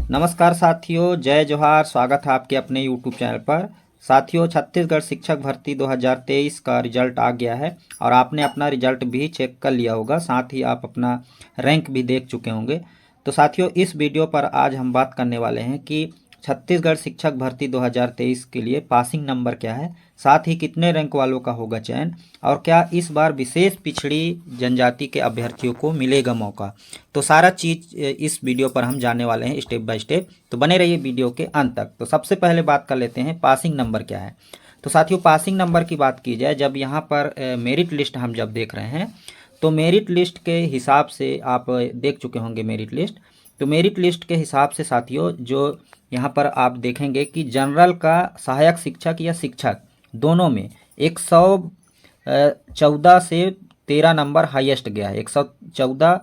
नमस्कार साथियों, जय जोहार। स्वागत है आपके अपने यूट्यूब चैनल पर। साथियों, छत्तीसगढ़ शिक्षक भर्ती 2023 का रिजल्ट आ गया है और आपने अपना रिजल्ट भी चेक कर लिया होगा, साथ ही आप अपना रैंक भी देख चुके होंगे। तो साथियों, इस वीडियो पर आज हम बात करने वाले हैं कि छत्तीसगढ़ शिक्षक भर्ती 2023 के लिए पासिंग नंबर क्या है, साथ ही कितने रैंक वालों का होगा चयन, और क्या इस बार विशेष पिछड़ी जनजाति के अभ्यर्थियों को मिलेगा मौका। तो सारा चीज़ इस वीडियो पर हम जानने वाले हैं स्टेप बाय स्टेप, तो बने रहिए वीडियो के अंत तक। तो सबसे पहले बात कर लेते हैं पासिंग नंबर क्या है। तो साथियों, पासिंग नंबर की बात की जाए, जब यहाँ पर मेरिट लिस्ट हम जब देख रहे हैं तो मेरिट लिस्ट के हिसाब से आप देख चुके होंगे मेरिट लिस्ट। तो मेरिट लिस्ट के हिसाब से साथियों, जो यहाँ पर आप देखेंगे कि जनरल का सहायक शिक्षक या शिक्षक दोनों में 114 से 13 नंबर हाईएस्ट गया है। 114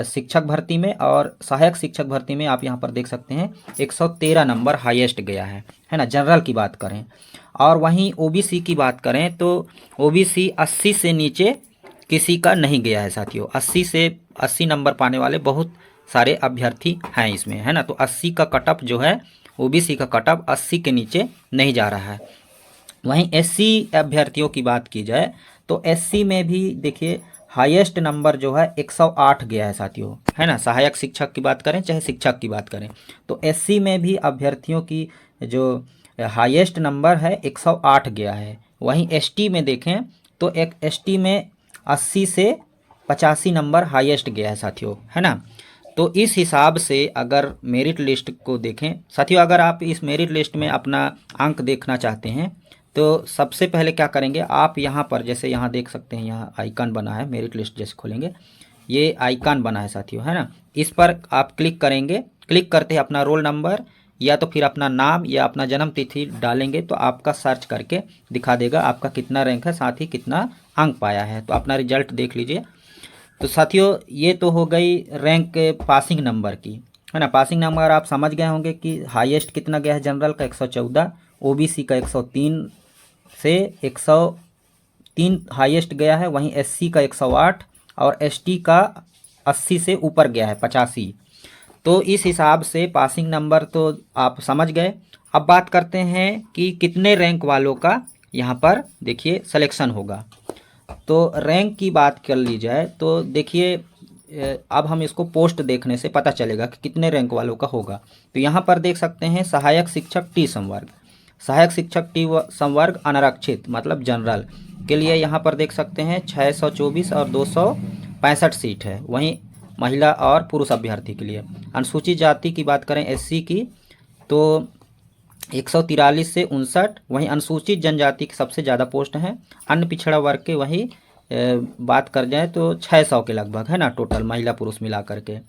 शिक्षक भर्ती में और सहायक शिक्षक भर्ती में आप यहाँ पर देख सकते हैं 113 नंबर हाईएस्ट गया है ना, जनरल की बात करें। और वहीं ओबीसी की बात करें तो ओबीसी 80 से नीचे किसी का नहीं गया है साथियों। 80 नंबर पाने वाले बहुत सारे अभ्यर्थी हैं इसमें, है ना। तो 80 का कटअप जो है, ओबीसी का कटअप 80 के नीचे नहीं जा रहा है। वहीं एससी अभ्यर्थियों की बात की जाए तो एससी में भी देखिए हाईएस्ट नंबर जो है 108 गया है साथियों, है ना। सहायक शिक्षक की बात करें चाहे शिक्षक की बात करें, तो एससी में भी अभ्यर्थियों की जो हाईएस्ट नंबर है 108 गया है। वहीं एसटी में देखें तो एक एसटी में 80 से 85 नंबर हाईएस्ट गया है साथियों, है ना। तो इस हिसाब से अगर मेरिट लिस्ट को देखें साथियों, अगर आप इस मेरिट लिस्ट में अपना अंक देखना चाहते हैं तो सबसे पहले क्या करेंगे, आप यहाँ पर जैसे यहाँ देख सकते हैं, यहाँ आइकन बना है मेरिट लिस्ट, जैसे खोलेंगे ये आइकन बना है साथियों, है ना। इस पर आप क्लिक करेंगे। क्लिक करते ही अपना रोल नंबर या तो फिर अपना नाम या अपना जन्म तिथि डालेंगे तो आपका सर्च करके दिखा देगा आपका कितना रैंक है, साथ ही कितना अंक पाया है। तो अपना रिजल्ट देख लीजिए। तो साथियों, ये तो हो गई रैंक पासिंग नंबर की, है ना। पासिंग नंबर आप समझ गए होंगे कि हाईएस्ट कितना गया है, जनरल का 114, ओबीसी का 103 से 103 हाईएस्ट गया है। वहीं एससी का 108 और एसटी का 80 से ऊपर गया है 85। तो इस हिसाब से पासिंग नंबर तो आप समझ गए। अब बात करते हैं कि कितने रैंक वालों का यहाँ पर देखिए सिलेक्शन होगा। तो रैंक की बात कर ली जाए तो देखिए अब हम इसको पोस्ट देखने से पता चलेगा कि कितने रैंक वालों का होगा। तो यहाँ पर देख सकते हैं सहायक शिक्षक टी संवर्ग, सहायक शिक्षक टी संवर्ग अनारक्षित मतलब जनरल के लिए यहाँ पर देख सकते हैं 624 और 265 सीट है। वहीं महिला और पुरुष अभ्यर्थी के लिए अनुसूचित जाति की बात करें एससी की तो 143 से 59। वहीं अनुसूचित जनजाति की सबसे ज़्यादा पोस्ट हैं। अन्य पिछड़ा वर्ग के वही बात कर जाए तो 600 के लगभग, है ना, टोटल महिला पुरुष मिला करके।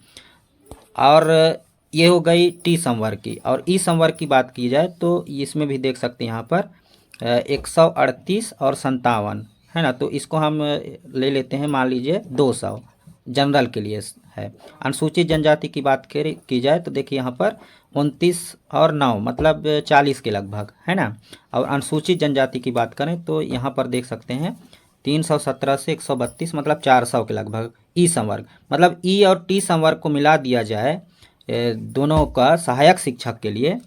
और ये हो गई टी संवर्ग की। और ई संवर्ग की बात की जाए तो इसमें भी देख सकते हैं यहाँ पर 138 और 57, है ना। तो इसको हम ले लेते हैं, मान लीजिए 200 जनरल के लिए है। अनुसूचित जनजाति की बात की जाए तो देखिए यहाँ पर 29 और 9 मतलब 40 के लगभग, है ना। और अनुसूचित जनजाति की बात करें तो यहाँ पर देख सकते हैं 317 से 132 मतलब 400 के लगभग। ई संवर्ग मतलब ई और टी संवर्ग को मिला दिया जाए दोनों का सहायक शिक्षक के लिए,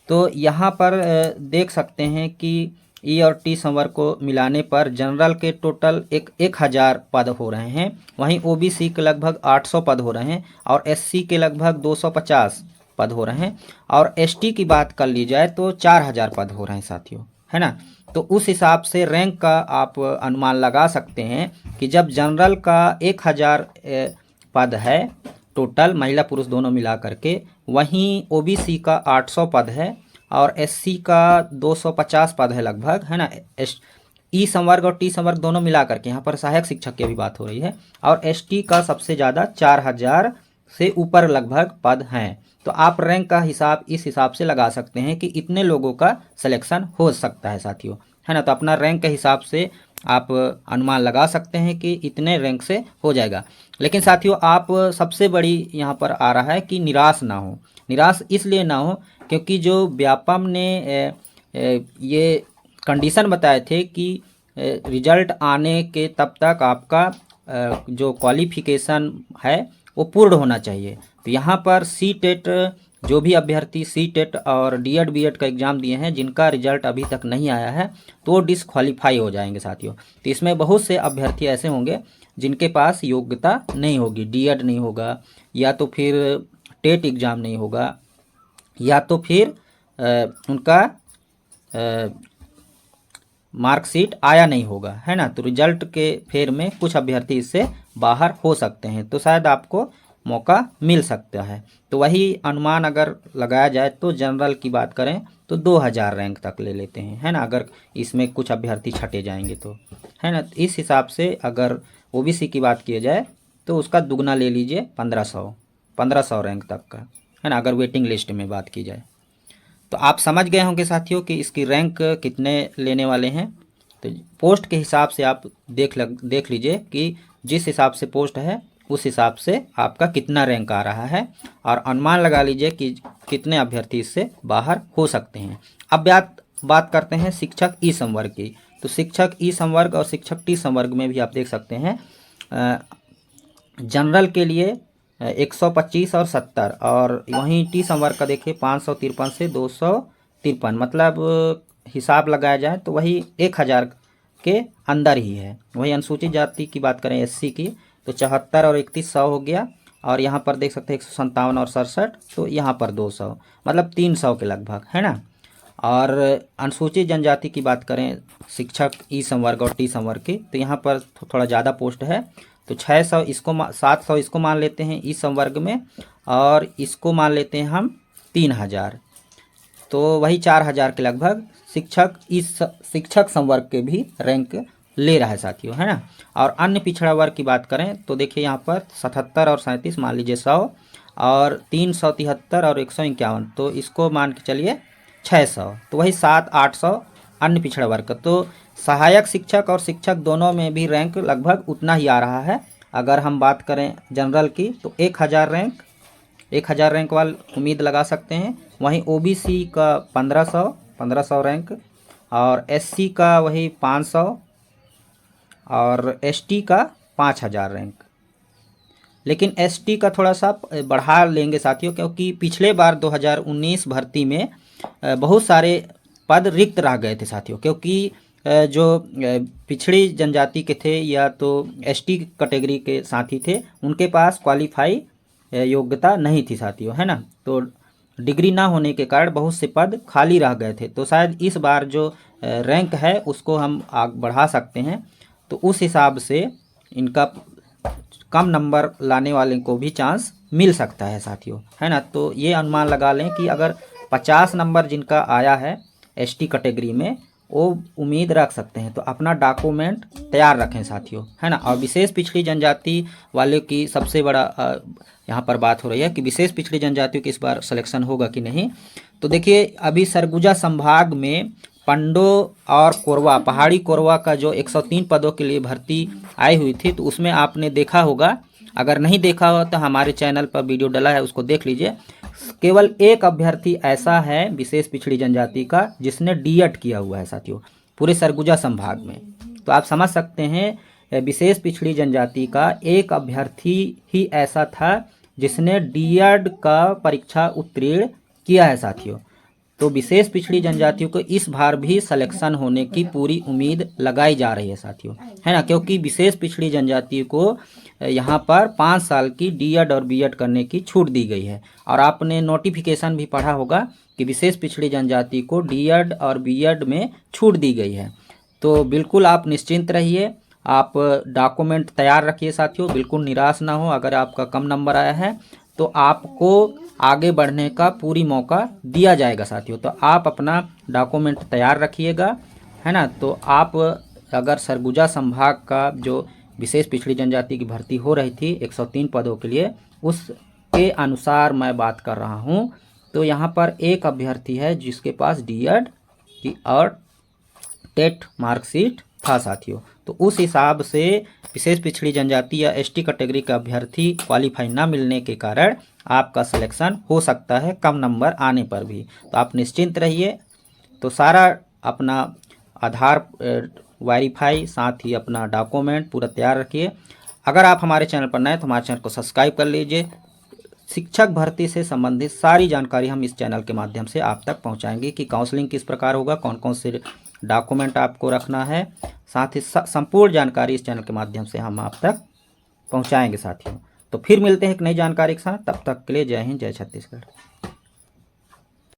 तो यहाँ पर देख सकते हैं कि ई और टी संवर्ग को मिलाने पर जनरल के टोटल 1000 पद हो रहे हैं। वहीं ओबीसी के लगभग 800 पद हो रहे हैं और एससी के लगभग 250 पद हो रहे हैं। और एसटी की बात कर ली जाए तो 4000 पद हो रहे हैं साथियों, है ना। तो उस हिसाब से रैंक का आप अनुमान लगा सकते हैं कि जब जनरल का 1000 पद है टोटल महिला पुरुष दोनों मिला करके, वहीं ओबीसी का 800 पद है और एससी का 250 पद है लगभग, है ना। ई संवर्ग और टी संवर्ग दोनों मिला करके यहाँ पर सहायक शिक्षक की भी बात हो रही है। और एसटी का सबसे ज़्यादा 4000 से ऊपर लगभग पद हैं। तो आप रैंक का हिसाब इस हिसाब से लगा सकते हैं कि इतने लोगों का सिलेक्शन हो सकता है साथियों, है ना। तो अपना रैंक के हिसाब से आप अनुमान लगा सकते हैं कि इतने रैंक से हो जाएगा। लेकिन साथियों, आप सबसे बड़ी यहाँ पर आ रहा है कि निराश ना हो। निराश इसलिए ना हो क्योंकि जो व्यापम ने ये कंडीशन बताए थे कि रिजल्ट आने के तब तक आपका जो क्वालिफिकेशन है वो पूर्ण होना चाहिए। तो यहाँ पर सी टेट जो भी अभ्यर्थी सीटेट और डीएड बीएड का एग्ज़ाम दिए हैं जिनका रिजल्ट अभी तक नहीं आया है तो वो डिसक्वालीफाई हो जाएंगे साथियों। तो इसमें बहुत से अभ्यर्थी ऐसे होंगे जिनके पास योग्यता नहीं होगी, डीएड नहीं होगा, या तो फिर टेट एग्ज़ाम नहीं होगा, या तो फिर उनका मार्कशीट आया नहीं होगा, है ना। तो रिजल्ट के फेर में कुछ अभ्यर्थी इससे बाहर हो सकते हैं, तो शायद आपको मौका मिल सकता है। तो वही अनुमान अगर लगाया जाए तो जनरल की बात करें तो 2000 रैंक तक ले लेते हैं, है ना, अगर इसमें कुछ अभ्यर्थी छटे जाएंगे तो, है ना। तो इस हिसाब से अगर ओबीसी की बात की जाए तो उसका दुगना ले लीजिए, 1500 रैंक तक का, है ना, अगर वेटिंग लिस्ट में बात की जाए। तो आप समझ गए होंगे साथियों कि इसकी रैंक कितने लेने वाले हैं। तो पोस्ट के हिसाब से आप देख लीजिए कि जिस हिसाब से पोस्ट है उस हिसाब से आपका कितना रैंक आ रहा है, और अनुमान लगा लीजिए कि कितने अभ्यर्थी इससे बाहर हो सकते हैं। अब बात करते हैं शिक्षक ई संवर्ग की। तो शिक्षक ई संवर्ग और शिक्षक टी संवर्ग में भी आप देख सकते हैं जनरल के लिए 125 और 70, और वहीं टी संवर्ग का देखिए 553 से 253, मतलब हिसाब लगाया जाए तो वही 1000 के अंदर ही है। वही अनुसूचित जाति की बात करें एससी की तो 74 और 31 100 हो गया, और यहाँ पर देख सकते हैं 157 और 67, तो यहाँ पर 200, मतलब 300 के लगभग, है ना। और अनुसूचित जनजाति की बात करें शिक्षक ई संवर्ग और टी संवर्ग की तो यहाँ पर थोड़ा ज़्यादा पोस्ट है, तो 600 इसको 700 इसको मान लेते हैं ई संवर्ग में, और इसको मान लेते हैं हम 3000, तो वही 4000 के लगभग शिक्षक संवर्ग के भी रैंक ले रहा है साथियों, है ना। और अन्य पिछड़ा वर्ग की बात करें तो देखिए यहाँ पर 77 और 37 मान लीजिए 100, और 373 और 151, तो इसको मान के चलिए 600, तो वही 700-800 अन्य पिछड़ा वर्ग। तो सहायक शिक्षक और शिक्षक दोनों में भी रैंक लगभग उतना ही आ रहा है। अगर हम बात करें जनरल की तो 1000 रैंक वाली उम्मीद लगा सकते हैं। वहीं ओबीसी का 1500 रैंक, और एससी का वही 500, और एसटी का 5000 रैंक। लेकिन एसटी का थोड़ा सा बढ़ा लेंगे साथियों, क्योंकि पिछले बार 2019 भर्ती में बहुत सारे पद रिक्त रह गए थे साथियों, क्योंकि जो पिछड़ी जनजाति के थे या तो एसटी कैटेगरी के साथी थे उनके पास क्वालिफाई योग्यता नहीं थी साथियों, है ना। तो डिग्री ना होने के कारण बहुत से पद खाली रह गए थे, तो शायद इस बार जो रैंक है उसको हम आगे बढ़ा सकते हैं। तो उस हिसाब से इनका कम नंबर लाने वाले को भी चांस मिल सकता है साथियों, है ना। तो ये अनुमान लगा लें कि अगर 50 नंबर जिनका आया है एसटी कैटेगरी में वो उम्मीद रख सकते हैं, तो अपना डॉक्यूमेंट तैयार रखें साथियों, है ना। और विशेष पिछड़ी जनजाति वाले की सबसे बड़ा यहाँ पर बात हो रही है कि विशेष पिछड़ी जनजातियों की इस बार सिलेक्शन होगा कि नहीं। तो देखिए अभी सरगुजा संभाग में पंडो और कोरवा, पहाड़ी कोरवा का जो 103 पदों के लिए भर्ती आई हुई थी, तो उसमें आपने देखा होगा, अगर नहीं देखा हो तो हमारे चैनल पर वीडियो डला है उसको देख लीजिए। केवल एक अभ्यर्थी ऐसा है विशेष पिछड़ी जनजाति का जिसने डीएड किया हुआ है साथियों, पूरे सरगुजा संभाग में। तो आप समझ सकते हैं विशेष पिछड़ी जनजाति का एक अभ्यर्थी ही ऐसा था जिसने डीएड का परीक्षा उत्तीर्ण किया है साथियों। तो विशेष पिछड़ी जनजातियों को इस बार भी सिलेक्शन होने की पूरी उम्मीद लगाई जा रही है साथियों, है ना, क्योंकि विशेष पिछड़ी जनजाति को यहाँ पर 5 साल की डीएड और बीएड करने की छूट दी गई है। और आपने नोटिफिकेशन भी पढ़ा होगा कि विशेष पिछड़ी जनजाति को डीएड और बीएड में छूट दी गई है। तो बिल्कुल आप निश्चिंत रहिए, आप डॉक्यूमेंट तैयार रखिए साथियों, बिल्कुल निराश ना हो। अगर आपका कम नंबर आया है तो आपको आगे बढ़ने का पूरी मौका दिया जाएगा साथियों। तो आप अपना डॉक्यूमेंट तैयार रखिएगा, है ना। तो आप अगर सरगुजा संभाग का जो विशेष पिछड़ी जनजाति की भर्ती हो रही थी 103 पदों के लिए, उसके अनुसार मैं बात कर रहा हूँ। तो यहाँ पर एक अभ्यर्थी है जिसके पास डीएड की और टेट मार्कशीट था साथियों। तो उस हिसाब से विशेष पिछड़ी जनजाति या एसटी कैटेगरी का अभ्यर्थी क्वालिफाई ना मिलने के कारण आपका सिलेक्शन हो सकता है कम नंबर आने पर भी। तो आप निश्चिंत रहिए। तो सारा अपना आधार वेरीफाई, साथ ही अपना डॉक्यूमेंट पूरा तैयार रखिए। अगर आप हमारे चैनल पर नए तो हमारे चैनल को सब्सक्राइब कर लीजिए, शिक्षक भर्ती से संबंधित सारी जानकारी हम इस चैनल के माध्यम से आप तक पहुंचाएंगे कि काउंसलिंग किस प्रकार होगा, कौन कौन से डॉक्यूमेंट आपको रखना है, साथ ही संपूर्ण जानकारी इस चैनल के माध्यम से हम आप तक पहुंचाएंगे साथियों। तो फिर मिलते हैं एक नई जानकारी के साथ, तब तक के लिए जय हिंद, जय छत्तीसगढ़।